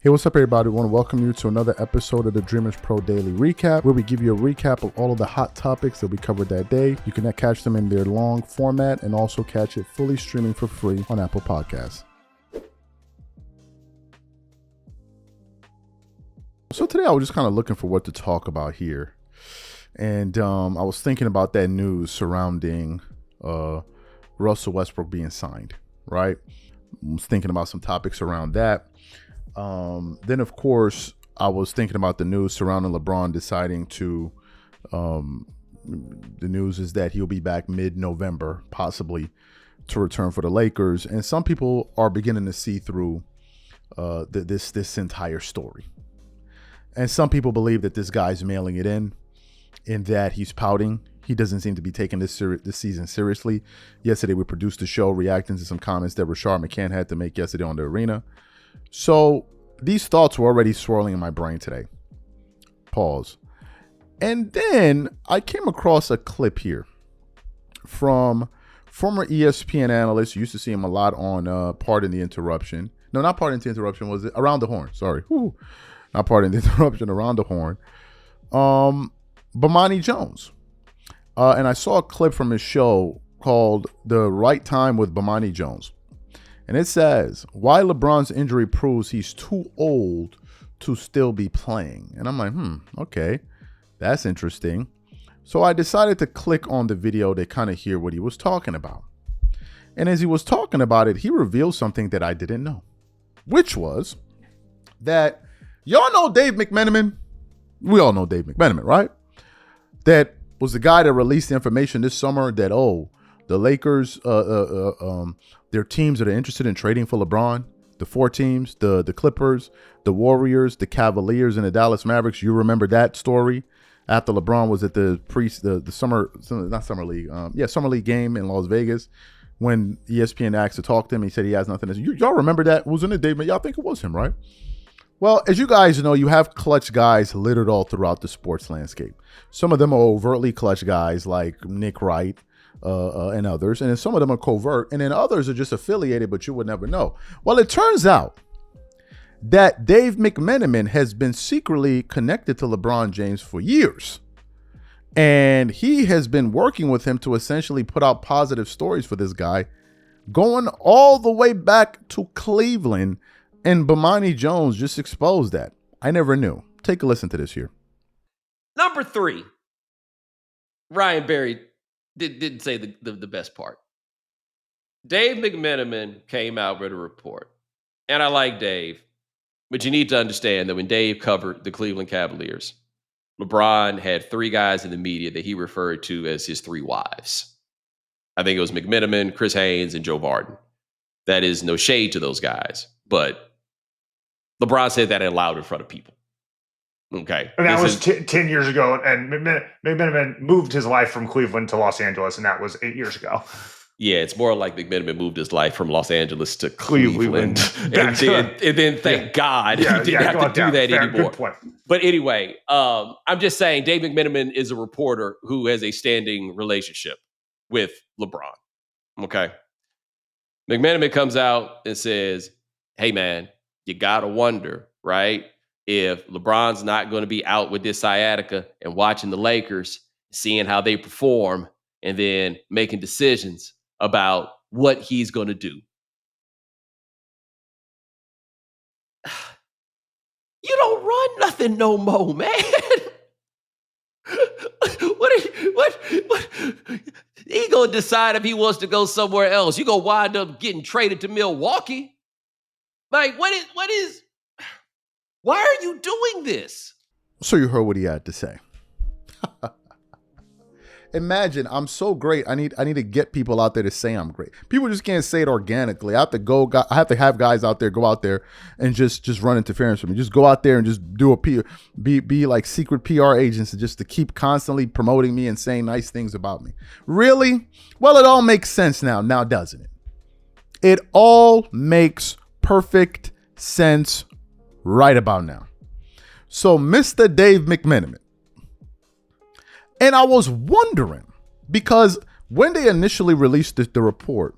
Hey, what's up, everybody? I want to welcome you to another episode of the Dreamers Pro Daily Recap, where we give you a recap of all of the hot topics that we covered that day. You can catch them in their long format and also catch it fully streaming for free on Apple Podcasts. So today I was just kind of looking for what to talk about here. And I was thinking about that news surrounding Russell Westbrook being signed, right? I was thinking about some topics around that. Then, of course, I was thinking about the news surrounding LeBron deciding to, the news is that he'll be back mid-November, possibly, to return for the Lakers. And some people are beginning to see through this entire story. And some people believe that this guy's mailing it in that he's pouting. He doesn't seem to be taking this season seriously. Yesterday, we produced a show reacting to some comments that Rashard McCann had to make yesterday on the arena. So these thoughts were already swirling in my brain today. Pause. And then I came across a clip here from former ESPN analyst. You used to see him a lot on Pardon the Interruption. No, not Pardon the Interruption. Was it Around the Horn? Sorry. Whew. Not Pardon the Interruption. Around the Horn. Bomani Jones. And I saw a clip from his show called The Right Time with Bomani Jones. And it says, why LeBron's injury proves he's too old to still be playing. And I'm like, okay, that's interesting. So I decided to click on the video to kind of hear what he was talking about. And as he was talking about it, he revealed something that I didn't know, which was that y'all know Dave McMenamin. We all know Dave McMenamin, right? That was the guy that released the information this summer that, the Lakers, their teams that are interested in trading for LeBron, the four teams, the Clippers, the Warriors, the Cavaliers, and the Dallas Mavericks. You remember that story after LeBron was at the summer league game in Las Vegas when ESPN asked to talk to him. He said he has nothing to say. Y'all remember that? Wasn't it David? Y'all think it was him, right? Well, as you guys know, you have clutch guys littered all throughout the sports landscape. Some of them are overtly clutch guys like Nick Wright, and others, and then some of them are covert, and then others are just affiliated, but you would never know. Well, it turns out that Dave McMenamin has been secretly connected to LeBron James for years, and he has been working with him to essentially put out positive stories for this guy, going all the way back to Cleveland, and Bomani Jones just exposed that. I never knew. Take a listen to this here. Number 3, Ryan Berry didn't say the best part. Dave McMenamin came out with a report. And I like Dave. But you need to understand that when Dave covered the Cleveland Cavaliers, LeBron had 3 guys in the media that he referred to as his 3 wives. I think it was McMenamin, Chris Haynes, and Joe Varden. That is no shade to those guys. But LeBron said that out loud in front of people. Okay. And that was 10 years ago. And McMenamin moved his life from Cleveland to Los Angeles, and that was 8 years ago. Yeah, it's more like McMenamin moved his life from Los Angeles to Cleveland. and then thank God he didn't have to do that anymore. Good point. But anyway, I'm just saying Dave McMenamin is a reporter who has a standing relationship with LeBron. Okay. McMenamin comes out and says, hey, man, you got to wonder, right? If LeBron's not going to be out with this sciatica and watching the Lakers, seeing how they perform, and then making decisions about what he's going to do. You don't run nothing no more, man. What? He going to decide if he wants to go somewhere else. You're going to wind up getting traded to Milwaukee. Like, what is... Why are you doing this? So you heard what he had to say. Imagine, I'm so great. I need to get people out there to say I'm great. People just can't say it organically. I have to have guys out there go out there and just run interference for me. Just go out there and just do be like secret PR agents just to keep constantly promoting me and saying nice things about me. Really? Well, it all makes sense now, doesn't it? It all makes perfect sense right about now. So Mr. Dave McMenamin. And I was wondering, because when they initially released the report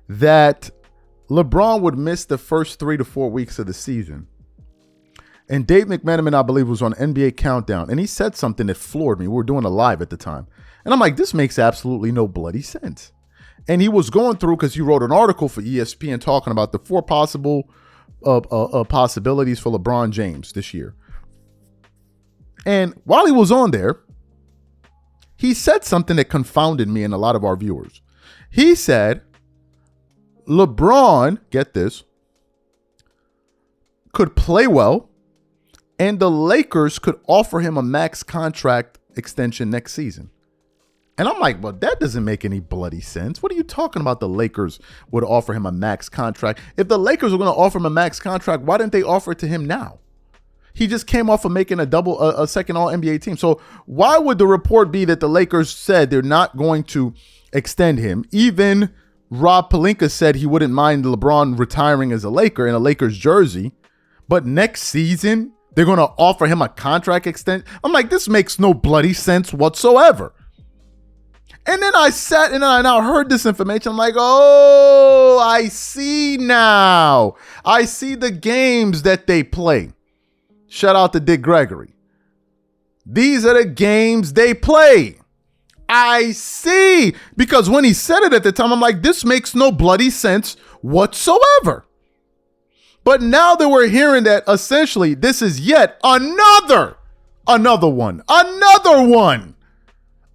that LeBron would miss the first 3 to 4 weeks of the season. And Dave McMenamin, I believe, was on NBA Countdown. And he said something that floored me. We were doing a live at the time. And I'm like, this makes absolutely no bloody sense. And he was going through, because he wrote an article for ESPN talking about the 4 possible possibilities for LeBron James this year. And while he was on there, he said something that confounded me and a lot of our viewers. He said, LeBron, get this, could play well, and the Lakers could offer him a max contract extension next season. And I'm like, well, that doesn't make any bloody sense. What are you talking about? The Lakers would offer him a max contract. If the Lakers were going to offer him a max contract, why didn't they offer it to him now? He just came off of making a second All-NBA team. So why would the report be that the Lakers said they're not going to extend him? Even Rob Pelinka said he wouldn't mind LeBron retiring as a Laker in a Lakers jersey. But next season, they're going to offer him a contract extension. I'm like, this makes no bloody sense whatsoever. And then I sat and I now heard this information. I'm like, oh, I see now. I see the games that they play. Shout out to Dick Gregory. These are the games they play. I see. Because when he said it at the time, I'm like, this makes no bloody sense whatsoever. But now that we're hearing that essentially this is yet another one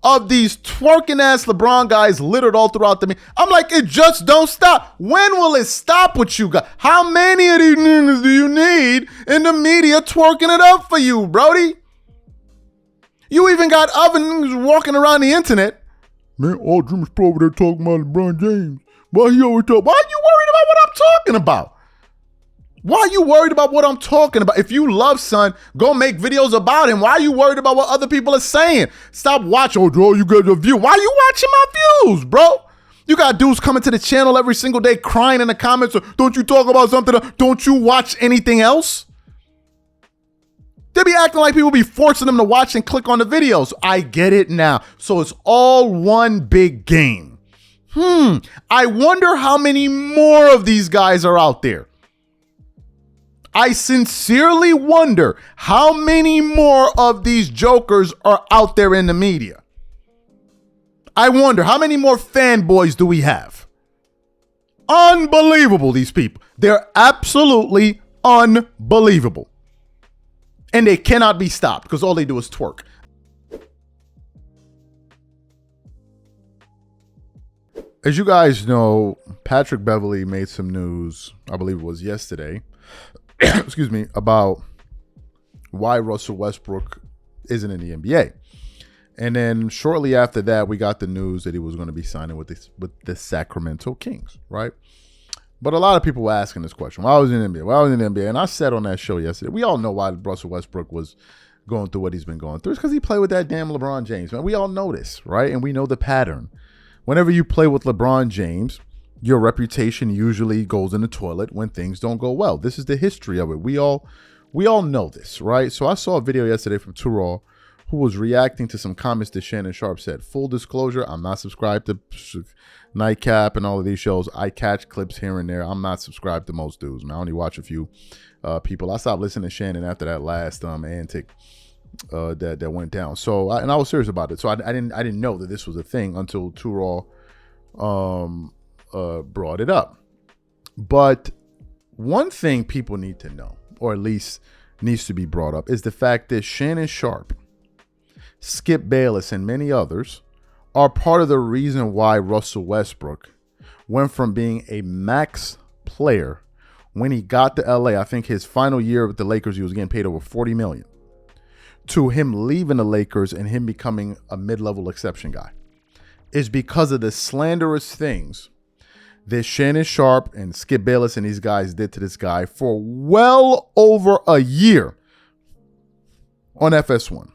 of these twerking ass LeBron guys littered all throughout the media. I'm like, it just don't stop. When will it stop with you guys? How many of these niggas do you need in the media twerking it up for you, Brody? You even got other niggas walking around the internet. Man, all Dreamers Pro over there talking about LeBron James. Why you always talk? Why are you worried about what I'm talking about? Why are you worried about what I'm talking about? If you love Son, go make videos about him. Why are you worried about what other people are saying? Stop watching. Oh, Joe, you get a view. Why are you watching my views, bro? You got dudes coming to the channel every single day crying in the comments. Don't you talk about something? Don't you watch anything else? They be acting like people be forcing them to watch and click on the videos. I get it now. So it's all one big game. I wonder how many more of these guys are out there. I sincerely wonder how many more of these jokers are out there in the media. I wonder how many more fanboys do we have? Unbelievable, these people. They're absolutely unbelievable. And they cannot be stopped because all they do is twerk. As you guys know, Patrick Beverley made some news, I believe it was yesterday, excuse me, about why Russell Westbrook isn't in the NBA. And then shortly after that, we got the news that he was going to be signing with the Sacramento Kings, right? But a lot of people were asking this question. Why was he in the NBA? Why was he in the NBA? And I said on that show yesterday, we all know why Russell Westbrook was going through what he's been going through. It's because he played with that damn LeBron James, man. We all know this, right? And we know the pattern. Whenever you play with LeBron James, your reputation usually goes in the toilet when things don't go well. This is the history of it. We all know this, right? So I saw a video yesterday from Too Raw, who was reacting to some comments that Shannon Sharpe said. Full disclosure, I'm not subscribed to Nightcap and all of these shows. I catch clips here and there. I'm not subscribed to most dudes, man. I only watch a few people. I stopped listening to Shannon after that last antic that went down. So I was serious about it. So I didn't know that this was a thing until Too Raw brought it up. But one thing people need to know, or at least needs to be brought up, is the fact that Shannon Sharpe, Skip Bayless, and many others are part of the reason why Russell Westbrook went from being a max player when he got to LA. I think his final year with the Lakers, he was getting paid over $40 million, to him leaving the Lakers and him becoming a mid-level exception guy, is because of the slanderous things that Shannon Sharpe and Skip Bayless and these guys did to this guy for well over a year on FS1.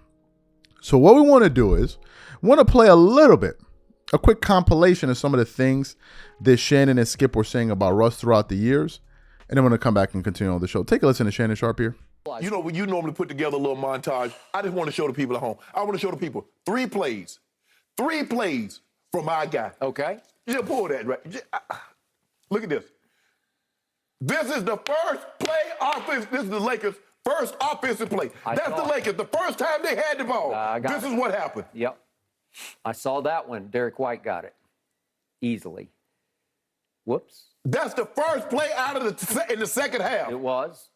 So what we want to do is want to play a quick compilation of some of the things that Shannon and Skip were saying about Russ throughout the years. And then we're going to come back and continue on the show. Take a listen to Shannon Sharpe here. You know, when you normally put together a little montage, I just want to show the people at home. I want to show the people three plays from my guy. Okay. Just pull that, right? Look at this. This is the first play offense. This is the Lakers' first offensive play. That's the Lakers. The first time they had the ball. This is what happened. Yep. I saw that one. Derek White got it easily. Whoops. That's the first play out of in the second half. It was.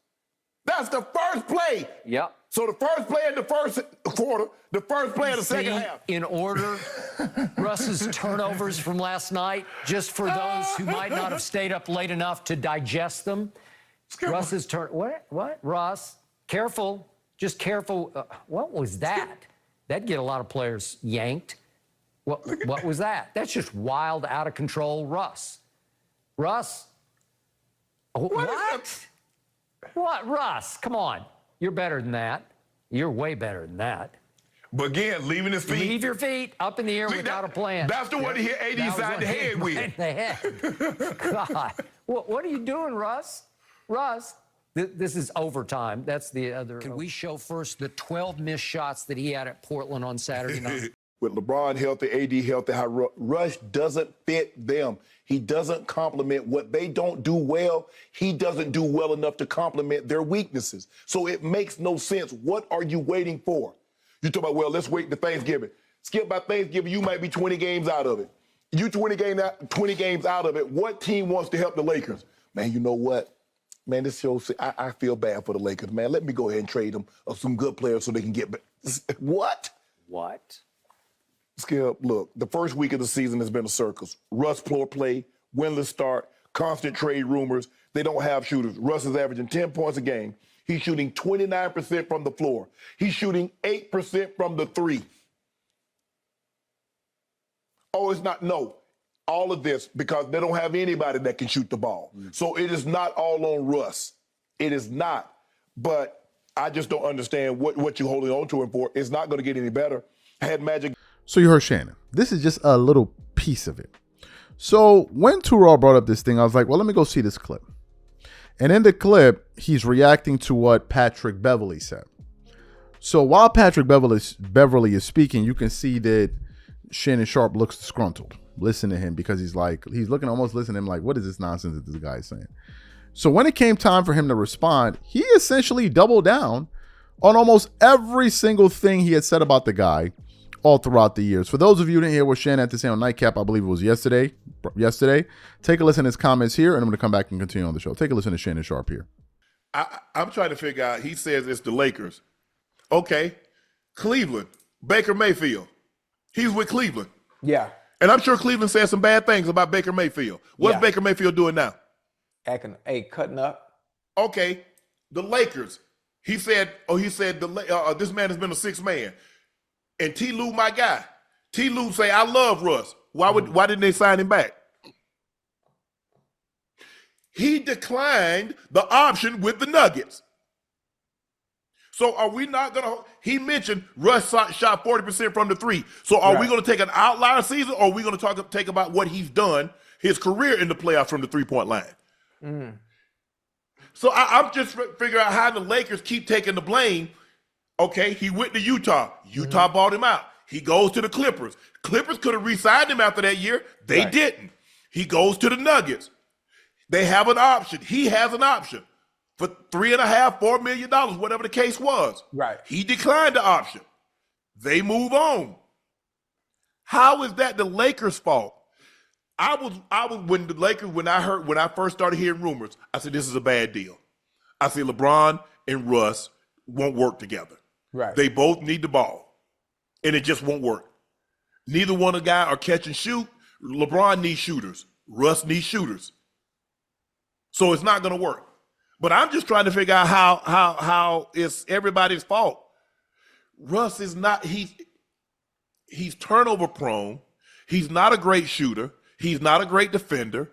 That's the first play. Yep. So the first play in the first quarter, the first play in the second half. In order, Russ's turnovers from last night, just for those who might not have stayed up late enough to digest them. Russ's turn. What? Russ, careful. Just careful. What was that? That'd get a lot of players yanked. What was that? That's just wild, out of control Russ. Russ. What? What, Russ? Come on. You're better than that. You're way better than that. But again, leaving his feet. Leave your feet up in the air without a plan. That's the one to hit AD side the head with. Right in the head. God. What are you doing, Russ? Russ, this is overtime. That's the other. Can we show first the 12 missed shots that he had at Portland on Saturday night? With LeBron healthy, AD healthy, how Rush doesn't fit them. He doesn't complement what they don't do well. He doesn't do well enough to complement their weaknesses. So it makes no sense. What are you waiting for? You talk about, well, let's wait to Thanksgiving. Skip by Thanksgiving, you might be 20 games out of it. You 20 games out of it. What team wants to help the Lakers? Man, you know what? Man, this shows I feel bad for the Lakers, man. Let me go ahead and trade them some good players so they can get back. What? What? Skip, look, the first week of the season has been a circus. Russ floor play, winless start, constant trade rumors. They don't have shooters. Russ is averaging 10 points a game. He's shooting 29% from the floor. He's shooting 8% from the three. Oh, it's not, no. All of this because they don't have anybody that can shoot the ball. So it is not all on Russ. It is not. But I just don't understand what you're holding on to him for. It's not going to get any better. I had Magic. So you heard Shannon. This is just a little piece of it. So when Terrell brought up this thing, I was like, well, let me go see this clip. And in the clip, he's reacting to what Patrick Beverley said. So while Patrick Beverley is speaking, you can see that Shannon Sharpe looks disgruntled. Listen to him because he's looking, almost listening to him like, what is this nonsense that this guy is saying? So when it came time for him to respond, he essentially doubled down on almost every single thing he had said about the guy all throughout the years. For those of you who didn't hear what Shannon had to say on Nightcap, I believe it was yesterday, take a listen to his comments here, and I'm going to come back and continue on the show. Take a listen to Shannon Sharpe here. I'm trying to figure out, he says it's the Lakers. Okay, Cleveland, Baker Mayfield. He's with Cleveland. Yeah. And I'm sure Cleveland said some bad things about Baker Mayfield. What's Baker Mayfield doing now? Cutting up. Okay, the Lakers. He said this man has been a sixth man. And T. Lue, my guy. T. Lue say, I love Russ. Why didn't they sign him back? He declined the option with the Nuggets. So are we not going to, he mentioned Russ shot 40% from the three. So are we going to take an outlier season or are we going to take about what he's done, his career in the playoffs from the three-point line? So I'm just figuring out how the Lakers keep taking the blame. Okay, he went to Utah. Utah bought him out. He goes to the Clippers. Clippers could have re-signed him after that year. They didn't. He goes to the Nuggets. They have an option. He has an option for $3.5, $4 million, whatever the case was. Right. He declined the option. They move on. How is that the Lakers' fault? I was when the Lakers, when I first started hearing rumors, I said this is a bad deal. I said LeBron and Russ won't work together. Right. They both need the ball, and it just won't work. Neither one of the guys are catch and shoot. LeBron needs shooters. Russ needs shooters. So it's not going to work. But I'm just trying to figure out how it's everybody's fault. Russ is not, he's turnover prone. He's not a great shooter. He's not a great defender.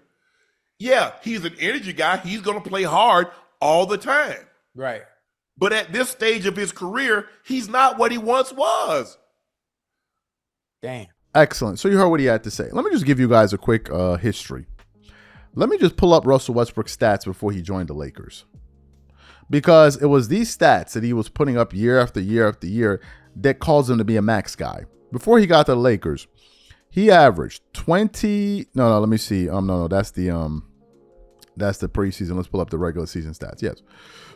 Yeah, he's an energy guy. He's going to play hard all the time. Right. But at this stage of his career, he's not what he once was. Damn. Excellent. So you heard what he had to say. Let me just give you guys a quick history. Let me just pull up Russell Westbrook's stats before he joined the Lakers. Because it was these stats that he was putting up year after year after year that caused him to be a max guy. Before he got to the Lakers, he averaged 20. No, let me see. That's That's the preseason. Let's pull up the regular season stats. Yes.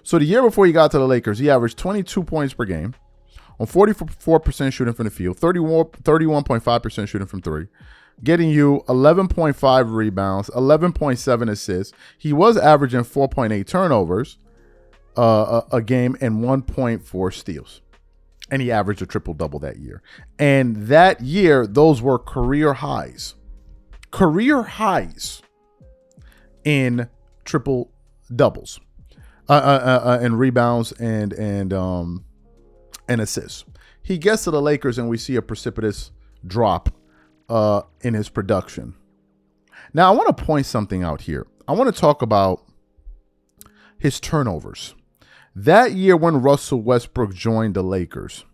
So the year before he got to the Lakers, he averaged 22 points per game on 44% shooting from the field, 31.5% shooting from three, getting you 11.5 rebounds, 11.7 assists. He was averaging 4.8 turnovers a game and 1.4 steals. And he averaged a triple-double that year. And that year, those were career highs. Career highs in triple-doubles, and rebounds and assists. He gets to the Lakers, and we see a precipitous drop in his production. Now, I want to point something out here. I want to talk about his turnovers. That year when Russell Westbrook joined the Lakers,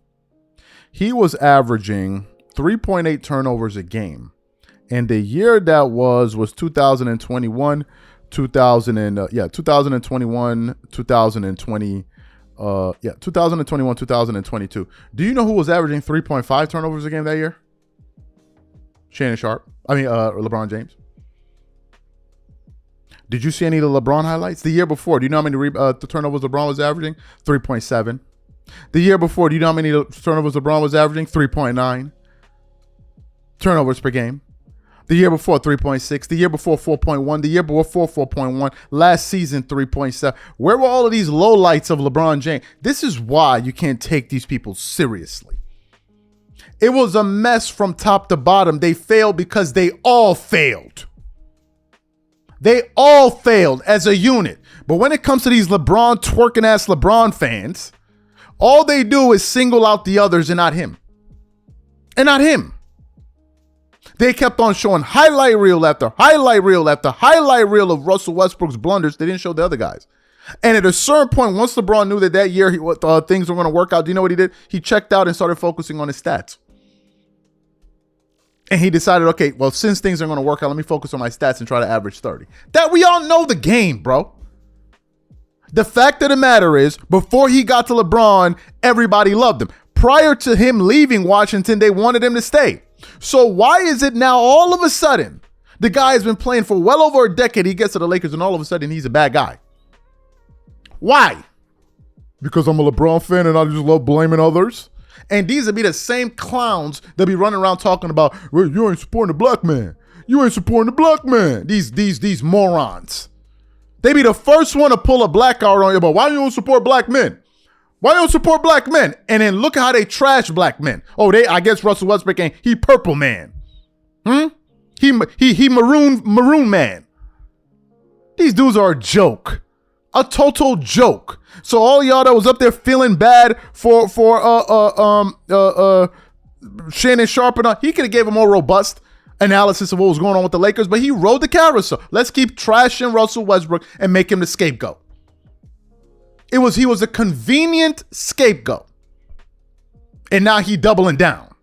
he was averaging 3.8 turnovers a game. And the year that was 2021, 2021, 2022. Do you know who was averaging 3.5 turnovers a game that year? Shannon Sharpe. LeBron James. Did you see any of the LeBron highlights? The year before, do you know how many turnovers LeBron was averaging? 3.7. The year before, do you know how many turnovers LeBron was averaging? 3.9 turnovers per game. The year before, 3.6. The year before, 4.1. The year before, 4.1. Last season, 3.7. Where were all of these lowlights of LeBron James? This is why you can't take these people seriously. It was a mess from top to bottom. They failed because they all failed. They all failed as a unit. But when it comes to these LeBron twerking ass LeBron fans, all they do is single out the others and not him. And not him. They kept on showing highlight reel after highlight reel after highlight reel of Russell Westbrook's blunders. They didn't show the other guys. And at a certain point, once LeBron knew that year things were going to work out, do you know what he did? He checked out and started focusing on his stats. And he decided, okay, well, since things are going to work out, let me focus on my stats and try to average 30. That we all know the game, bro. The fact of the matter is, before he got to LeBron, everybody loved him. Prior to him leaving Washington, they wanted him to stay. So why is it now all of a sudden, the guy has been playing for well over a decade, he gets to the Lakers and all of a sudden he's a bad guy? Why? Because I'm a LeBron fan and I just love blaming others? And these would be the same clowns that be running around talking about, well, you ain't supporting the black man. You ain't supporting the black man. These morons. They be the first one to pull a black card on you, but why you don't support black men? Why you don't support black men? And then look at how they trash black men. Oh, I guess Russell Westbrook ain't, he purple man. He maroon man. These dudes are a joke. A total joke. So all y'all that was up there feeling bad for Shannon Sharpe, he could have gave a more robust analysis of what was going on with the Lakers, but he rode the carousel. Let's keep trashing Russell Westbrook and make him the scapegoat. He was a convenient scapegoat. And now he doubling down.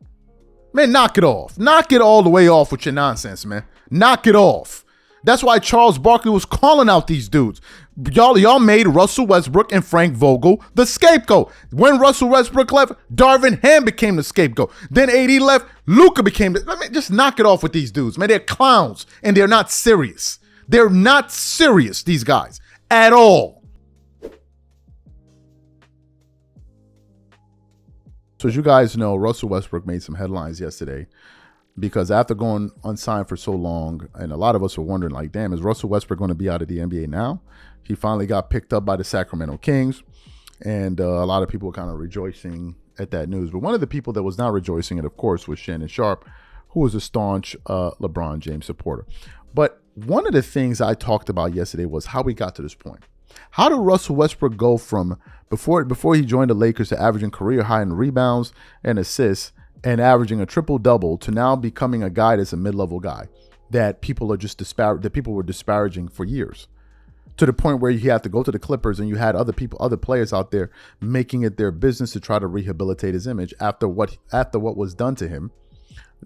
Man, knock it off. Knock it all the way off with your nonsense, man. Knock it off. That's why Charles Barkley was calling out these dudes. Y'all made Russell Westbrook and Frank Vogel the scapegoat. When Russell Westbrook left, Darvin Ham became the scapegoat. Then AD left, Luka became just knock it off with these dudes, man. They're clowns and they're not serious. They're not serious, these guys, at all. So as you guys know, Russell Westbrook made some headlines yesterday because after going unsigned for so long, and a lot of us are wondering, like, damn, is Russell Westbrook going to be out of the NBA now? He finally got picked up by the Sacramento Kings, and a lot of people were kind of rejoicing at that news. But one of the people that was not rejoicing, and of course, was Shannon Sharpe, who was a staunch LeBron James supporter. But one of the things I talked about yesterday was how we got to this point. How did Russell Westbrook go from before he joined the Lakers to averaging career high in rebounds and assists and averaging a triple-double to now becoming a guy that's a mid-level guy that people are just people were disparaging for years, to the point where you had to go to the Clippers and you had other players out there making it their business to try to rehabilitate his image after what was done to him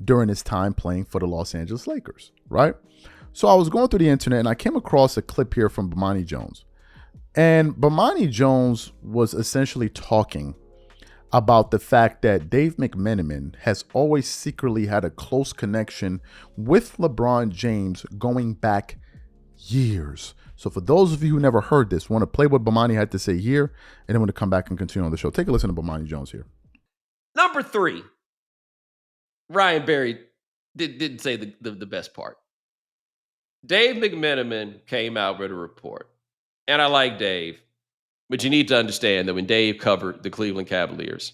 during his time playing for the Los Angeles Lakers, right? So I was going through the internet and I came across a clip here from Bomani Jones. And Bomani Jones was essentially talking about the fact that Dave McMenamin has always secretly had a close connection with LeBron James going back Years. So for those of you who never heard this, want to play what Bomani had to say here, and then want to come back and continue on the show. Take a listen to Bomani Jones here. Number 3, Ryan Berry didn't say the best part. Dave McMenamin came out with a report. And I like Dave, but you need to understand that when Dave covered the Cleveland Cavaliers,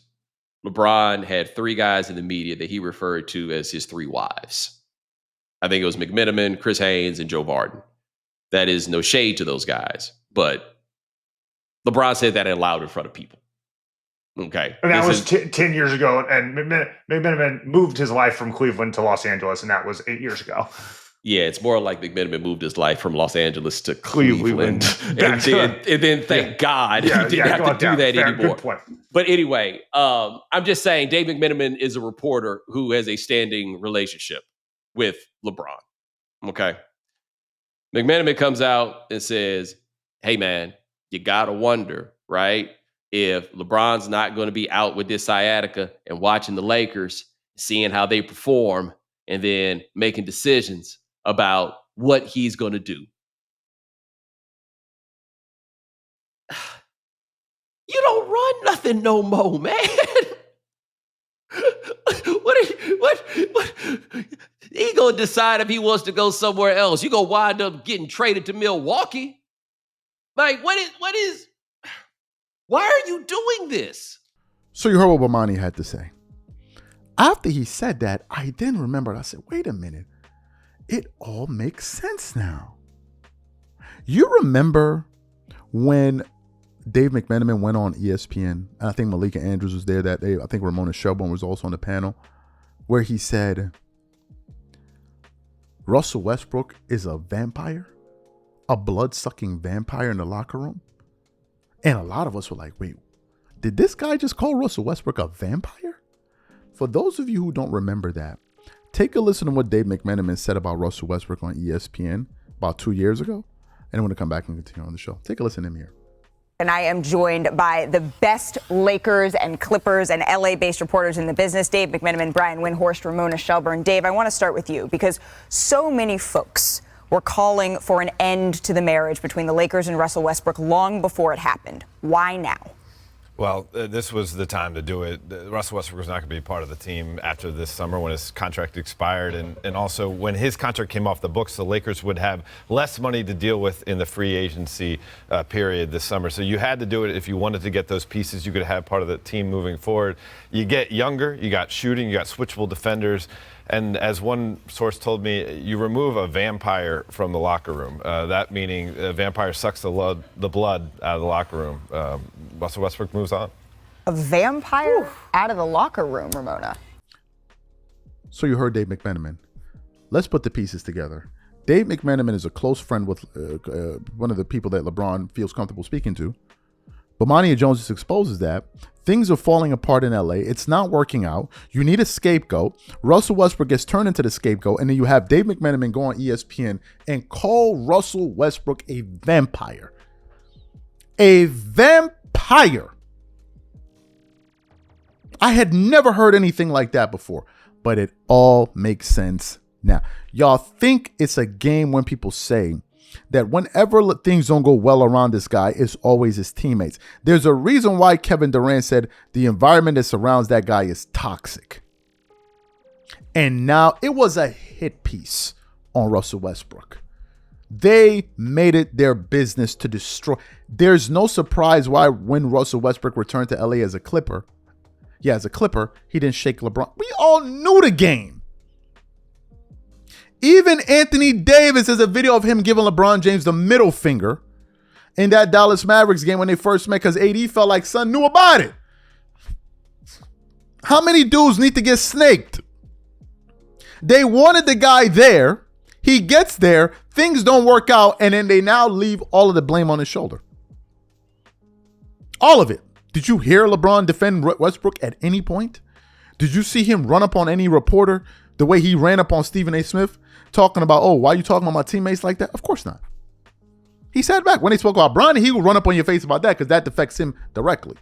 LeBron had 3 guys in the media that he referred to as his 3 wives. I think it was McMenamin, Chris Haynes, and Joe Varden. That is no shade to those guys, but LeBron said that out loud in front of people. Okay. And that was 10 years ago, and McMenamin moved his life from Cleveland to Los Angeles, and that was 8 years ago. Yeah, it's more like McMenamin moved his life from Los Angeles to Cleveland. and then thank God he didn't have to do that anymore. Good point. But anyway, I'm just saying Dave McMenamin is a reporter who has a standing relationship with LeBron. Okay. McMenamin comes out and says, hey, man, you got to wonder, right, if LeBron's not going to be out with this sciatica and watching the Lakers, seeing how they perform, and then making decisions about what he's going to do. You don't run nothing no more, man. What? He going to decide if he wants to go somewhere else. You're going to wind up getting traded to Milwaukee. Like, why are you doing this? So you heard what Bomani had to say. After he said that, I then remembered, I said, wait a minute. It all makes sense now. You remember when Dave McMenamin went on ESPN, and I think Malika Andrews was there that day. I think Ramona Shelburne was also on the panel, where he said, Russell Westbrook is a vampire, a blood-sucking vampire in the locker room. And a lot of us were like, wait, did this guy just call Russell Westbrook a vampire? For those of you who don't remember that, take a listen to what Dave McMenamin said about Russell Westbrook on ESPN about 2 years ago. And I'm going to come back and continue on the show. Take a listen to him here. And I am joined by the best Lakers and Clippers and LA-based reporters in the business, Dave McMenamin, Brian Windhorst, Ramona Shelburne. Dave, I want to start with you because so many folks were calling for an end to the marriage between the Lakers and Russell Westbrook long before it happened. Why now? Well, this was the time to do it. Russell Westbrook was not going to be part of the team after this summer when his contract expired. And also when his contract came off the books, the Lakers would have less money to deal with in the free agency period this summer. So you had to do it if you wanted to get those pieces you could have part of the team moving forward. You get younger, you got shooting, you got switchable defenders. And as one source told me, you remove a vampire from the locker room. That meaning a vampire sucks the blood out of the locker room. Russell Westbrook moves on. A vampire out of the locker room, Ramona. So you heard Dave McMenamin. Let's put the pieces together. Dave McMenamin is a close friend with one of the people that LeBron feels comfortable speaking to. Bomani Jones exposes that things are falling apart in LA. It's not working out. You need a scapegoat. Russell Westbrook gets turned into the scapegoat, and then you have Dave McMenamin go on ESPN and call Russell Westbrook a vampire. A vampire. I had never heard anything like that before, but it all makes sense now. Y'all think it's a game when people say that whenever things don't go well around this guy, it's always his teammates. There's a reason why Kevin Durant said the environment that surrounds that guy is toxic. And now it was a hit piece on Russell Westbrook. They made it their business to destroy. There's no surprise why when Russell Westbrook returned to LA as a Clipper, he didn't shake LeBron. We all knew the game. Even Anthony Davis has a video of him giving LeBron James the middle finger in that Dallas Mavericks game when they first met because AD felt like son knew about it. How many dudes need to get snaked? They wanted the guy there. He gets there. Things don't work out. And then they now leave all of the blame on his shoulder. All of it. Did you hear LeBron defend Westbrook at any point? Did you see him run up on any reporter the way he ran up on Stephen A. Smith talking about, oh, why are you talking about my teammates like that? Of course not. He said back when they spoke about Bronny, he would run up on your face about that because that affects him directly.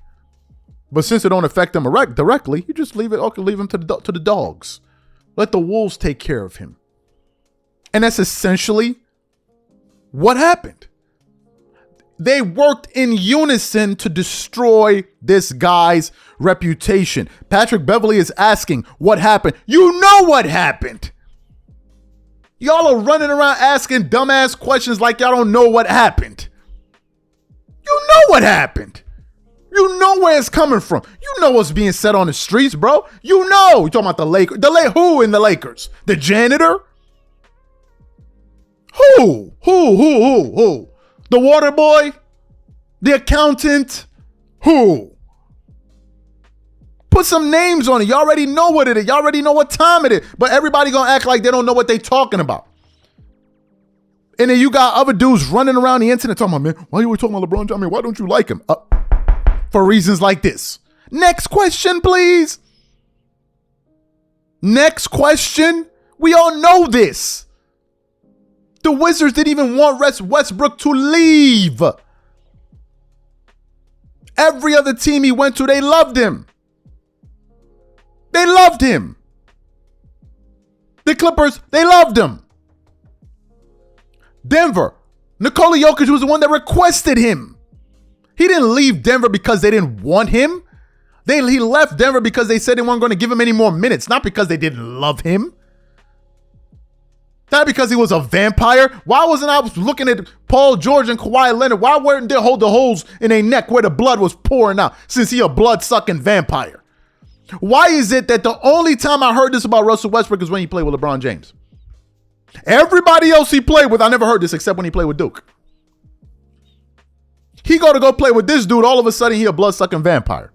But since it don't affect him directly, you just leave it. Okay, leave him to the dogs. Let the wolves take care of him. And that's essentially What happened? They worked in unison to destroy this guy's reputation. Patrick Beverley is asking, what happened? You know what happened. Y'all are running around asking dumbass questions like y'all don't know what happened. You know what happened. You know where it's coming from. You know what's being said on the streets, bro. You know. You're talking about the Lakers. Who in the Lakers? The janitor? Who? The water boy? The accountant? Who? Put some names on it. You already know what it is. You already know what time it is. But everybody gonna act like they don't know what they talking about. And then you got other dudes running around the internet talking about, man, why you were talking about LeBron James? I mean, why don't you like him? For reasons like this. Next question, please. Next question. We all know this. The Wizards didn't even want Westbrook to leave. Every other team he went to, they loved him. They loved him. The Clippers, they loved him. Denver, Nikola Jokic was the one that requested him. He didn't leave Denver because they didn't want him. He left Denver because they said they weren't going to give him any more minutes, not because they didn't love him. Not because he was a vampire. Why wasn't I looking at Paul George and Kawhi Leonard? Why weren't they hold the holes in their neck where the blood was pouring out since he a blood-sucking vampire? Why is it that the only time I heard this about Russell Westbrook is when he played with LeBron James? Everybody else he played with, I never heard this except when he played with Duke. He go play with this dude, all of a sudden he a blood-sucking vampire.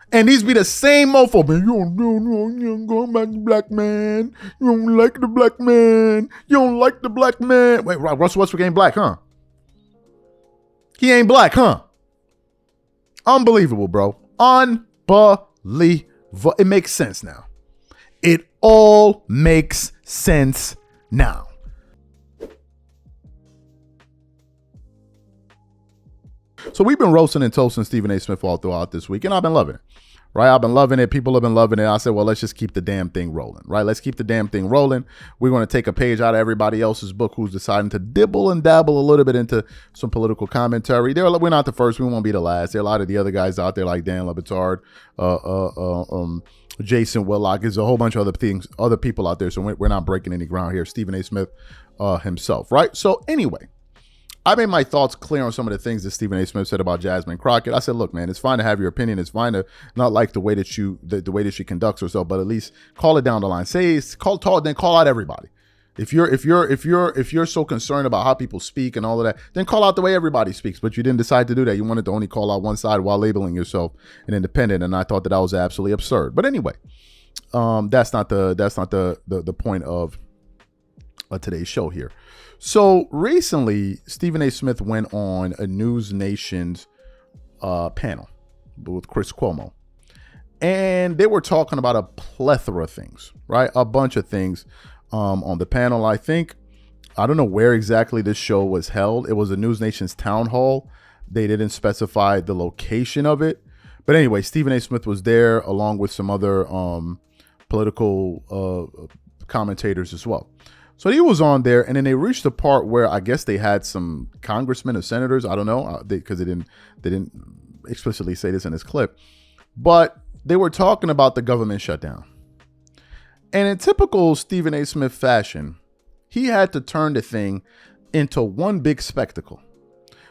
And these be the same mofo, man. You don't go back to black man. You don't like the black man. You don't like the black man. Wait, Russell Westbrook ain't black, huh? He ain't black, huh? Unbelievable, bro. Unbelievable. It makes sense now. It all makes sense now. So we've been roasting and toasting Stephen A. Smith all throughout this week, and I've been loving it, right? I've been loving it. People have been loving it. I said, well, let's just keep the damn thing rolling, right? Let's keep the damn thing rolling. We're going to take a page out of everybody else's book who's deciding to dibble and dabble a little bit into some political commentary. We're not the first. We won't be the last. There are a lot of the other guys out there like Dan Le Batard, Jason Whitlock. There's a whole bunch of other people out there. So we're not breaking any ground here. Stephen A. Smith himself, right? So anyway, I made my thoughts clear on some of the things that Stephen A. Smith said about Jasmine Crockett. I said, look, man, it's fine to have your opinion. It's fine to not like the way that the way that she conducts herself, but at least call it down the line. Then call out everybody. If you're so concerned about how people speak and all of that, then call out the way everybody speaks. But you didn't decide to do that. You wanted to only call out one side while labeling yourself an independent, and I thought that was absolutely absurd. But anyway, that's not the point of today's show here. So recently, Stephen A. Smith went on a News Nation's panel with Chris Cuomo. And they were talking about a plethora of things, right? A bunch of things on the panel. I don't know where exactly this show was held. It was a News Nation's town hall. They didn't specify the location of it. But anyway, Stephen A. Smith was there along with some other political commentators as well. So he was on there, and then they reached the part where I guess they had some congressmen or senators. I don't know, because they didn't explicitly say this in this clip, but they were talking about the government shutdown. And in typical Stephen A. Smith fashion, he had to turn the thing into one big spectacle.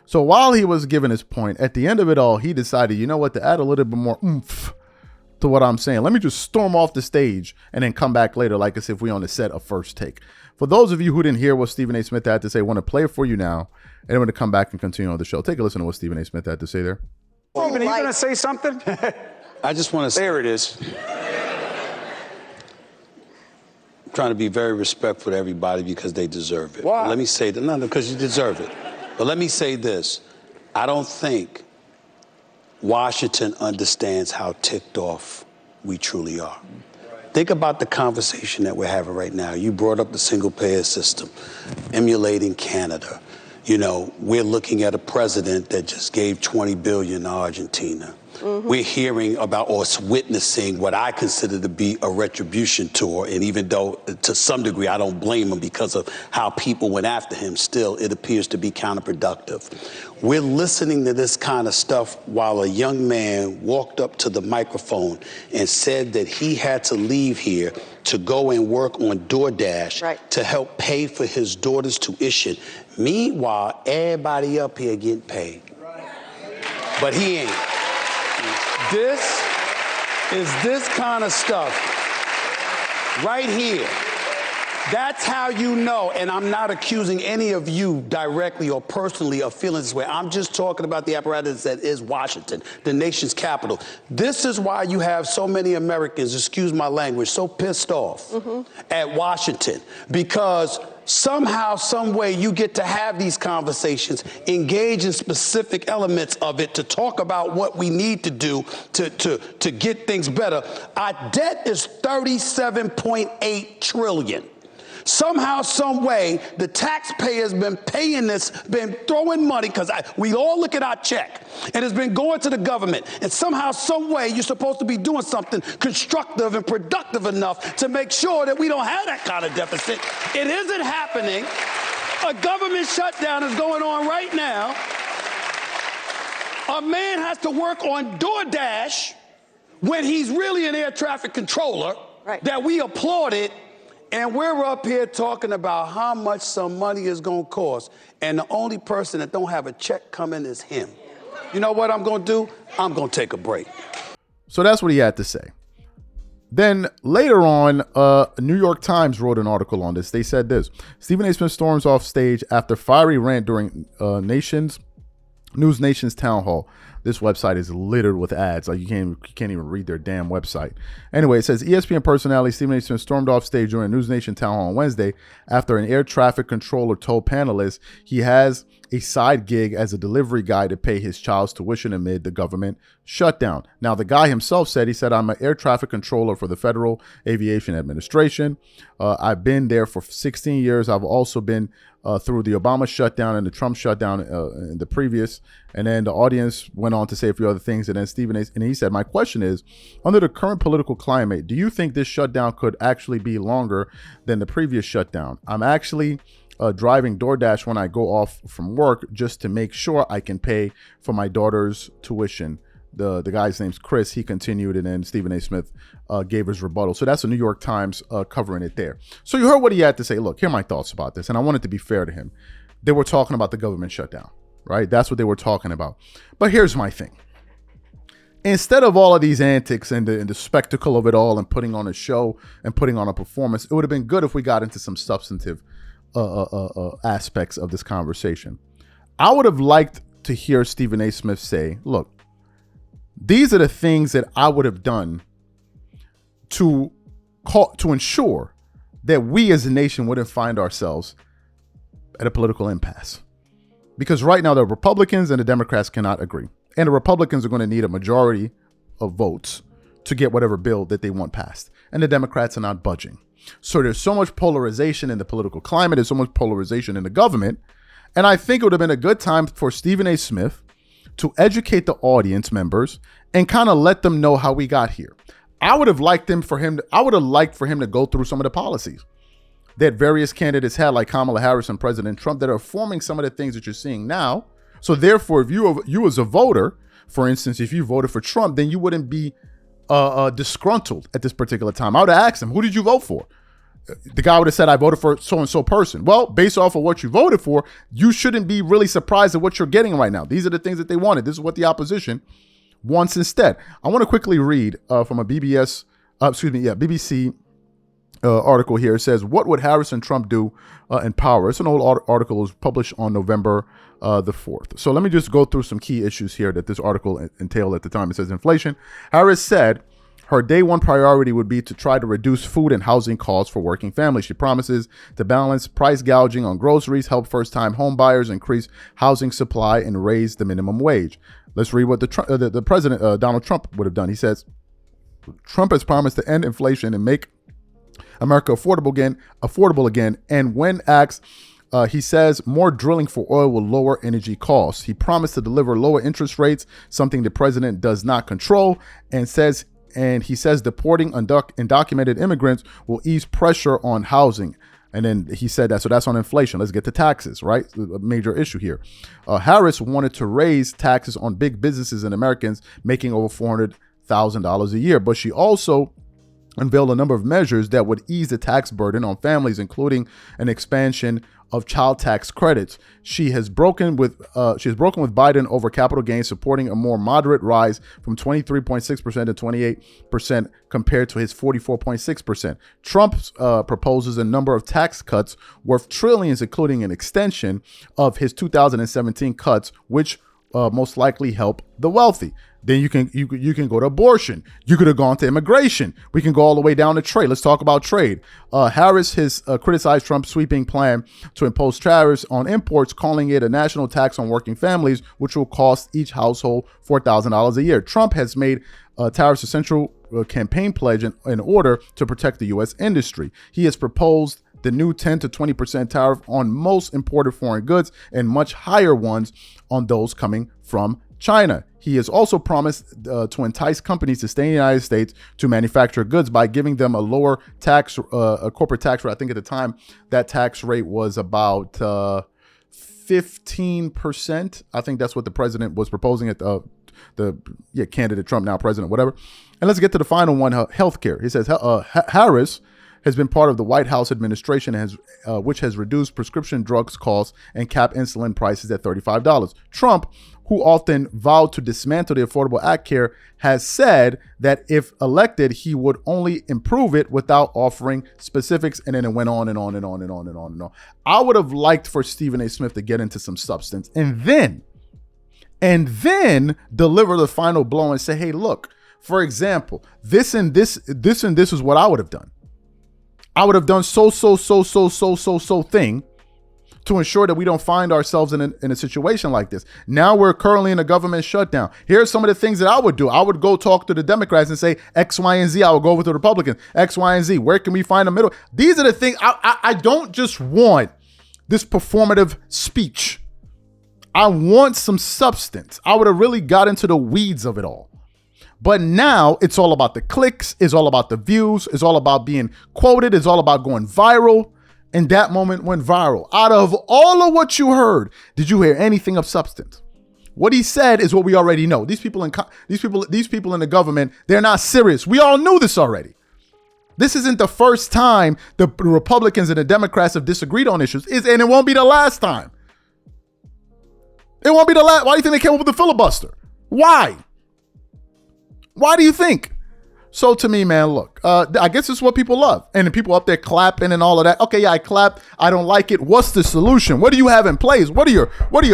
So while he was giving his point, at the end of it all, he decided, you know what, to add a little bit more oomph to what I'm saying. Let me just storm off the stage and then come back later like as if we on the set of First Take. For those of you who didn't hear what Stephen A. Smith had to say, I want to play it for you now, and I'm going to come back and continue on the show. Take a listen to what Stephen A. Smith had to say there. Stephen, are you going to say something? I just want to say. There it is. I'm trying to be very respectful to everybody because they deserve it. Why? But let me say that, no, because you deserve it. But let me say this. I don't think Washington understands how ticked off we truly are. Think about the conversation that we're having right now. You brought up the single-payer system, emulating Canada. You know, we're looking at a president that just gave $20 billion to Argentina. we're hearing about or witnessing what I consider to be a retribution tour. And even though to some degree I don't blame him because of how people went after him, still it appears to be counterproductive. We're listening to this kind of stuff while a young man walked up to the microphone and said that he had to leave here to go and work on DoorDash to help pay for his daughter's tuition. Meanwhile, everybody up here getting paid. But he ain't. This is this kind of stuff right here. That's how you know, and I'm not accusing any of you directly or personally of feeling this way. I'm just talking about the apparatus that is Washington, the nation's capital. This is why you have so many Americans, excuse my language, so pissed off at Washington, because somehow, some way you get to have these conversations, engage in specific elements of it to talk about what we need to do to get things better. Our debt is $37.8 trillion. Somehow, some way, the taxpayer's been paying this, been throwing money, because we all look at our check, and it's been going to the government. And somehow, some way, you're supposed to be doing something constructive and productive enough to make sure that we don't have that kind of deficit. It isn't happening. A government shutdown is going on right now. A man has to work on DoorDash when he's really an air traffic controller that we applauded. And we're up here talking about how much some money is going to cost. And the only person that don't have a check coming is him. You know what I'm going to do? I'm going to take a break. So that's what he had to say. Then later on, New York Times wrote an article on this. They said this: Stephen A. Smith storms off stage after fiery rant during News Nation's town hall. This website is littered with ads. Like you can't even read their damn website. Anyway, it says ESPN personality Stephen A. Smith stormed off stage during News Nation town hall on Wednesday after an air traffic controller told panelists he has a side gig as a delivery guy to pay his child's tuition amid the government shutdown. Now, the guy himself said, I'm an air traffic controller for the Federal Aviation Administration. I've been there for 16 years. I've also been through the Obama shutdown and the Trump shutdown in the previous. And then the audience went on to say a few other things. And then Stephen A. and he said, my question is, under the current political climate, do you think this shutdown could actually be longer than the previous shutdown? I'm actually driving DoorDash when I go off from work just to make sure I can pay for my daughter's tuition. The guy's name's Chris. He continued, and then Stephen A. Smith gave his rebuttal. So that's the New York Times covering it there. So you heard what he had to say. Look, here are my thoughts about this, and I wanted to be fair to him. They were talking about the government shutdown, right? That's what they were talking about. But here's my thing. Instead of all of these antics and the spectacle of it all and putting on a show and putting on a performance, it would have been good if we got into some substantive aspects of this conversation. I would have liked to hear Stephen A. Smith say, look, these are the things that I would have done to ensure that we as a nation wouldn't find ourselves at a political impasse. Because right now the Republicans and the Democrats cannot agree. And the Republicans are going to need a majority of votes to get whatever bill that they want passed. And the Democrats are not budging. So there's so much polarization in the political climate. There's so much polarization in the government. And I think it would have been a good time for Stephen A. Smith to educate the audience members and kind of let them know how we got here. I would have liked for him to go through some of the policies that various candidates had, like Kamala Harris and President Trump, that are forming some of the things that you're seeing now. So therefore, if you as a voter, for instance, if you voted for Trump, then you wouldn't be disgruntled at this particular time. I would have asked him, who did you vote for? The guy would have said, I voted for so-and-so person. Well, based off of what you voted for, you shouldn't be really surprised at what you're getting right now. These are the things that they wanted. This is what the opposition wants instead. I want to quickly read from a BBC article here. It says, what would Harris and Trump do in power? It's an old article. It was published on November the 4th. So let me just go through some key issues here that this article entailed at the time. It says inflation. Harris said her day one priority would be to try to reduce food and housing costs for working families. She promises to balance price gouging on groceries, help first-time home buyers, increase housing supply, and raise the minimum wage. Let's read what the president, Donald Trump, would have done. He says, Trump has promised to end inflation and make America affordable again. And when asked He says more drilling for oil will lower energy costs. He promised to deliver lower interest rates, something the president does not control, and he says deporting undocumented immigrants will ease pressure on housing. And then he said that, so that's on inflation. Let's get to taxes, right? A major issue here. Harris wanted to raise taxes on big businesses and Americans making over $400,000 a year, but she also unveiled a number of measures that would ease the tax burden on families, including an expansion of child tax credits. She has broken with Biden over capital gains, supporting a more moderate rise from 23.6% to 28% compared to his 44.6%. Trump proposes a number of tax cuts worth trillions, including an extension of his 2017 cuts, which most likely help the wealthy. Then you can go to abortion. You could have gone to immigration. We can go all the way down to trade. Let's talk about trade. Harris has criticized Trump's sweeping plan to impose tariffs on imports, calling it a national tax on working families, which will cost each household $4,000 a year. Trump has made tariffs a central campaign pledge in order to protect the U.S. industry. He has proposed the new 10 to 20% tariff on most imported foreign goods and much higher ones on those coming from China. He has also promised to entice companies to stay in the United States to manufacture goods by giving them a lower tax, a corporate tax rate. I think at the time that tax rate was about 15%. I think that's what the president was proposing at the candidate Trump, now president, whatever. And let's get to the final one, healthcare. He says Harris has been part of the White House administration, which has reduced prescription drugs costs and capped insulin prices at $35. Trump, who often vowed to dismantle the Affordable Care Act, has said that if elected, he would only improve it without offering specifics. And then it went on and on and on and on and on and on. I would have liked for Stephen A. Smith to get into some substance and then deliver the final blow and say, hey, look, for example, this and this is what I would have done. I would have done so thing to ensure that we don't find ourselves in a situation like this. Now we're currently in a government shutdown. Here's some of the things that I would do. I would go talk to the Democrats and say X, Y, and Z. I would go over to the Republicans, X, Y, and Z. Where can we find the middle? These are the things. I don't just want this performative speech. I want some substance. I would have really got into the weeds of it all. But now it's all about the clicks. It's all about the views. It's all about being quoted. It's all about going viral. And that moment went viral. Out of all of what you heard, did you hear anything of substance? What he said is what we already know. These people in the government, they're not serious. We all knew this already. This isn't the first time the Republicans and the Democrats have disagreed on issues, and it won't be the last time. It won't be the last. Why do you think they came up with the filibuster? Why? Why do you think? So to me, man, look, I guess it's what people love. And the people up there clapping and all of that. Okay, yeah, I clapped. I don't like it. What's the solution? What do you have in place? What are your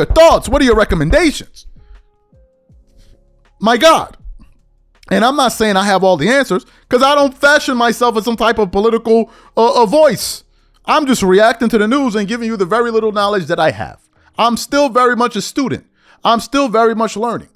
thoughts? What are your recommendations? My God. And I'm not saying I have all the answers because I don't fashion myself as some type of political voice. I'm just reacting to the news and giving you the very little knowledge that I have. I'm still very much a student. I'm still very much learning.